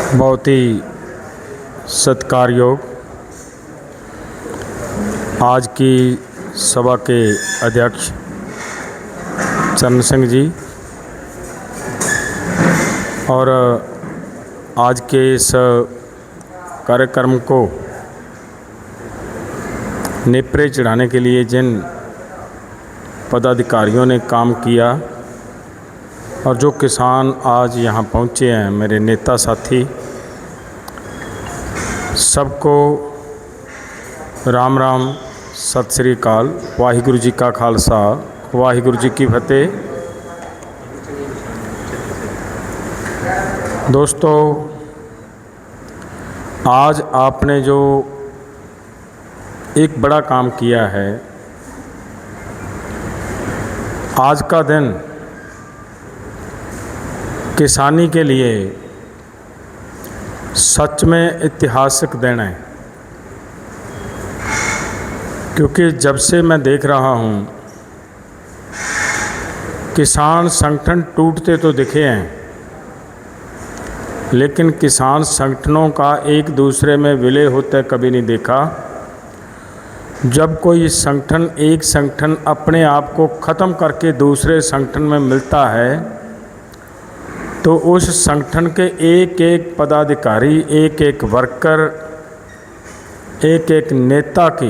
बहुत ही सत्कारयोग आज की सभा के अध्यक्ष चरण सिंह जी और आज के इस कार्यक्रम को नेपरे चढ़ाने के लिए जिन पदाधिकारियों ने काम किया और जो किसान आज यहाँ पहुँचे हैं, मेरे नेता साथी, सबको राम राम, सत श्री अकाल, वाहिगुरु जी का खालसा, वाहिगुरु जी की फतेह। दोस्तों, आज आपने जो एक बड़ा काम किया है, आज का दिन किसानी के लिए सच में ऐतिहासिक दिन है, क्योंकि जब से मैं देख रहा हूँ किसान संगठन टूटते तो दिखे हैं, लेकिन किसान संगठनों का एक दूसरे में विलय होते कभी नहीं देखा। जब कोई एक संगठन अपने आप को ख़त्म करके दूसरे संगठन में मिलता है तो उस संगठन के एक एक पदाधिकारी, एक एक वर्कर, एक एक नेता की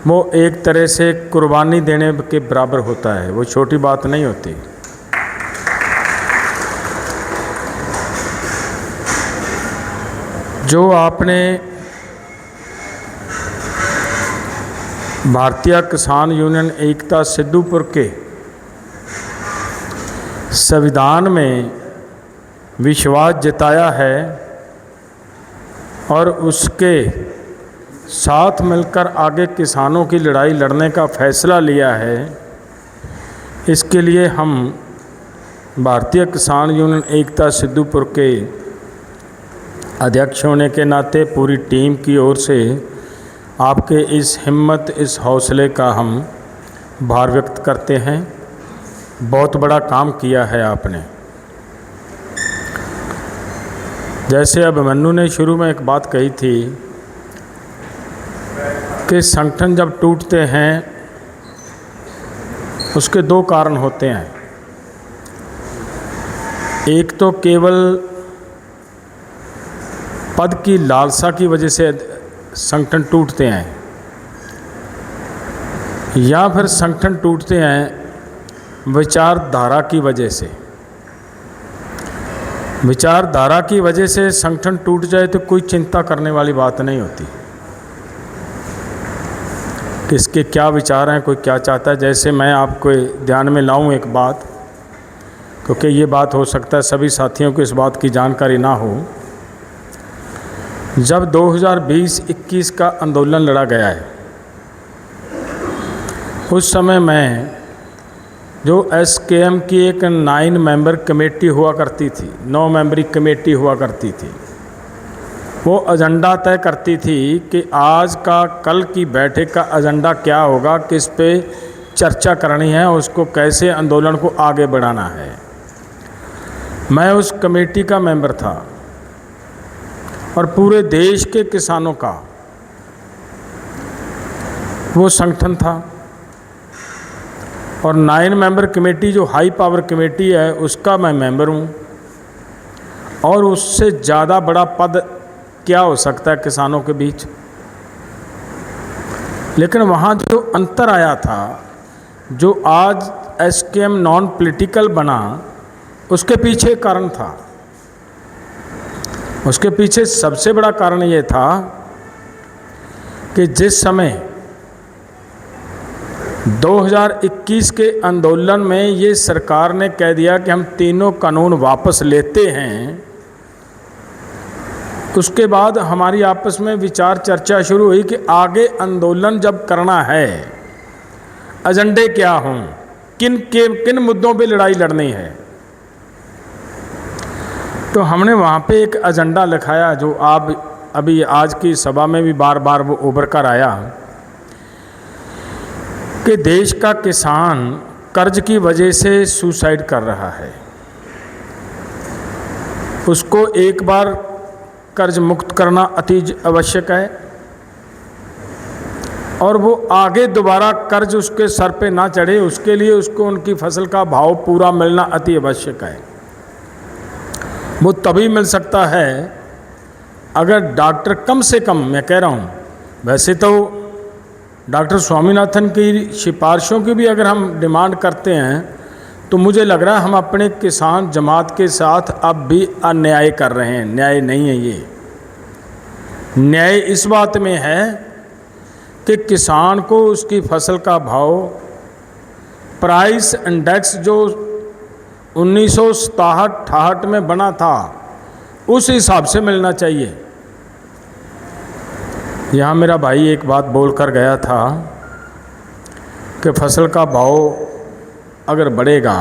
वो एक तरह से कुर्बानी देने के बराबर होता है। वो छोटी बात नहीं होती। जो आपने भारतीय किसान यूनियन एकता सिद्धूपुर के संविधान में विश्वास जताया है और उसके साथ मिलकर आगे किसानों की लड़ाई लड़ने का फैसला लिया है, इसके लिए हम भारतीय किसान यूनियन एकता सिद्धूपुर के अध्यक्ष होने के नाते पूरी टीम की ओर से आपके इस हिम्मत, इस हौसले का हम भार व्यक्त करते हैं। बहुत बड़ा काम किया है आपने। जैसे अभिमन्यु ने शुरू में एक बात कही थी कि संगठन जब टूटते हैं उसके दो कारण होते हैं। एक तो केवल पद की लालसा की वजह से संगठन टूटते हैं, या फिर संगठन टूटते हैं विचारधारा की वजह से। विचारधारा की वजह से संगठन टूट जाए तो कोई चिंता करने वाली बात नहीं होती, किसके क्या विचार हैं, कोई क्या चाहता है। जैसे मैं आपको ध्यान में लाऊं एक बात, क्योंकि ये बात हो सकता है सभी साथियों को इस बात की जानकारी ना हो। जब 2020-21 का आंदोलन लड़ा गया है, उस समय मैं जो एसकेएम की एक 9 मेंबर कमेटी हुआ करती थी, 9 मेंबरी कमेटी हुआ करती थी, वो एजेंडा तय करती थी कि आज का कल की बैठक का एजेंडा क्या होगा, किस पे चर्चा करनी है, उसको कैसे आंदोलन को आगे बढ़ाना है। मैं उस कमेटी का मेंबर था और पूरे देश के किसानों का वो संगठन था। और 9 मेंबर कमेटी जो हाई पावर कमेटी है उसका मैं मेंबर हूँ, और उससे ज़्यादा बड़ा पद क्या हो सकता है किसानों के बीच। लेकिन वहाँ जो अंतर आया था, जो आज एसकेएम नॉन पॉलिटिकल बना, उसके पीछे कारण था। उसके पीछे सबसे बड़ा कारण ये था कि जिस समय 2021 के आंदोलन में ये सरकार ने कह दिया कि हम तीनों कानून वापस लेते हैं, उसके बाद हमारी आपस में विचार चर्चा शुरू हुई कि आगे आंदोलन जब करना है, एजेंडे क्या हों, किन मुद्दों पे लड़ाई लड़नी है। तो हमने वहाँ पे एक एजेंडा लिखाया जो आप अभी आज की सभा में भी बार बार वो उभर कर आया कि देश का किसान कर्ज की वजह से सुसाइड कर रहा है। उसको एक बार कर्ज मुक्त करना अति आवश्यक है, और वो आगे दोबारा कर्ज उसके सर पे ना चढ़े, उसके लिए उसको उनकी फसल का भाव पूरा मिलना अति आवश्यक है। वो तभी मिल सकता है अगर डॉक्टर कम से कम, मैं कह रहा हूँ, वैसे तो डॉक्टर स्वामीनाथन की सिफारिशों की भी अगर हम डिमांड करते हैं तो मुझे लग रहा है हम अपने किसान जमात के साथ अब भी अन्याय कर रहे हैं। न्याय नहीं है ये। न्याय इस बात में है कि किसान को उसकी फसल का भाव प्राइस इंडेक्स जो 1967-68 में बना था उस हिसाब से मिलना चाहिए। यहाँ मेरा भाई एक बात बोल कर गया था कि फसल का भाव अगर बढ़ेगा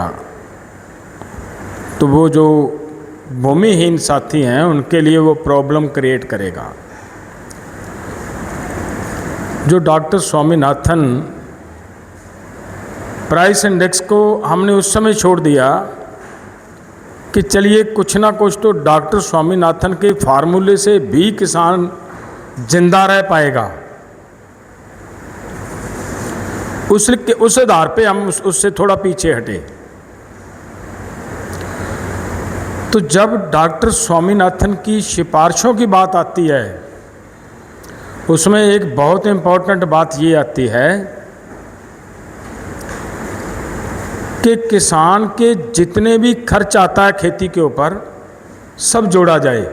तो वो जो भूमिहीन साथी हैं उनके लिए वो प्रॉब्लम क्रिएट करेगा। जो डॉक्टर स्वामीनाथन प्राइस इंडेक्स को हमने उस समय छोड़ दिया कि चलिए कुछ ना कुछ तो डॉक्टर स्वामीनाथन के फार्मूले से भी किसान जिंदा रह पाएगा, उस आधार पे हम उससे थोड़ा पीछे हटे। तो जब डॉक्टर स्वामीनाथन की सिफारिशों की बात आती है उसमें एक बहुत इम्पोर्टेंट बात ये आती है कि किसान के जितने भी खर्च आता है खेती के ऊपर सब जोड़ा जाए,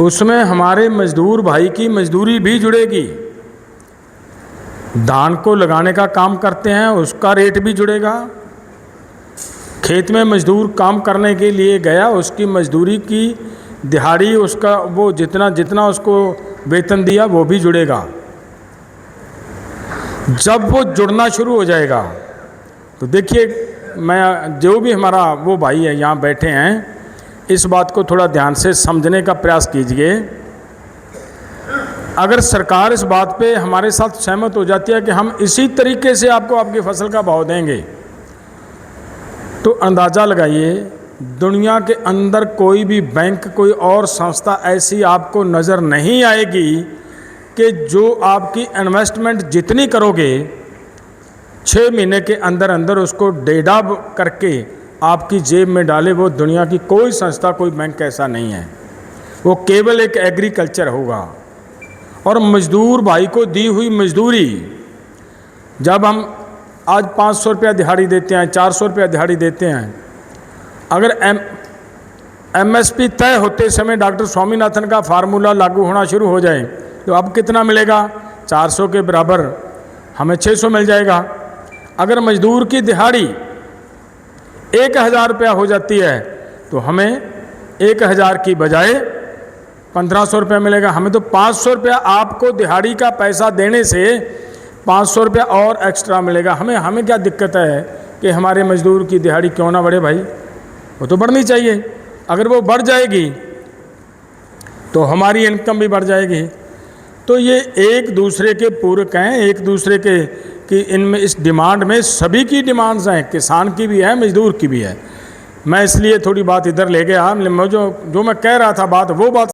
उसमें हमारे मजदूर भाई की मजदूरी भी जुड़ेगी। धान को लगाने का काम करते हैं उसका रेट भी जुड़ेगा, खेत में मजदूर काम करने के लिए गया उसकी मजदूरी की दिहाड़ी, उसका वो जितना जितना उसको वेतन दिया वो भी जुड़ेगा। जब वो जुड़ना शुरू हो जाएगा तो देखिए, मैं जो भी हमारा वो भाई है यहाँ बैठे हैं इस बात को थोड़ा ध्यान से समझने का प्रयास कीजिए। अगर सरकार इस बात पे हमारे साथ सहमत हो जाती है कि हम इसी तरीके से आपको आपकी फसल का भाव देंगे, तो अंदाज़ा लगाइए दुनिया के अंदर कोई भी बैंक, कोई और संस्था ऐसी आपको नज़र नहीं आएगी कि जो आपकी इन्वेस्टमेंट जितनी करोगे 6 महीने के अंदर अंदर उसको डेढ़ा करके आपकी जेब में डाले। वो दुनिया की कोई संस्था, कोई बैंक ऐसा नहीं है। वो केवल एक एग्रीकल्चर होगा। और मजदूर भाई को दी हुई मजदूरी, जब हम आज 500 रुपया दिहाड़ी देते हैं, 400 रुपया दिहाड़ी देते हैं, अगर MSP तय होते समय डॉक्टर स्वामीनाथन का फार्मूला लागू होना शुरू हो जाए तो अब कितना मिलेगा? 400 के बराबर हमें 600 मिल जाएगा। अगर मजदूर की दिहाड़ी 1000 रुपया हो जाती है तो हमें 1000 की बजाय 1500 रुपया मिलेगा। हमें तो 500 रुपया आपको दिहाड़ी का पैसा देने से 500 रुपया और एक्स्ट्रा मिलेगा। हमें क्या दिक्कत है कि हमारे मजदूर की दिहाड़ी क्यों ना बढ़े भाई? वो तो बढ़नी चाहिए। अगर वो बढ़ जाएगी तो हमारी इनकम भी बढ़ जाएगी। तो ये एक दूसरे के पूरक हैं, एक दूसरे के कि इनमें इस डिमांड में सभी की डिमांड्स हैं, किसान की भी है, मजदूर की भी है। मैं इसलिए थोड़ी बात इधर ले गया। जो मैं कह रहा था बात, वो बात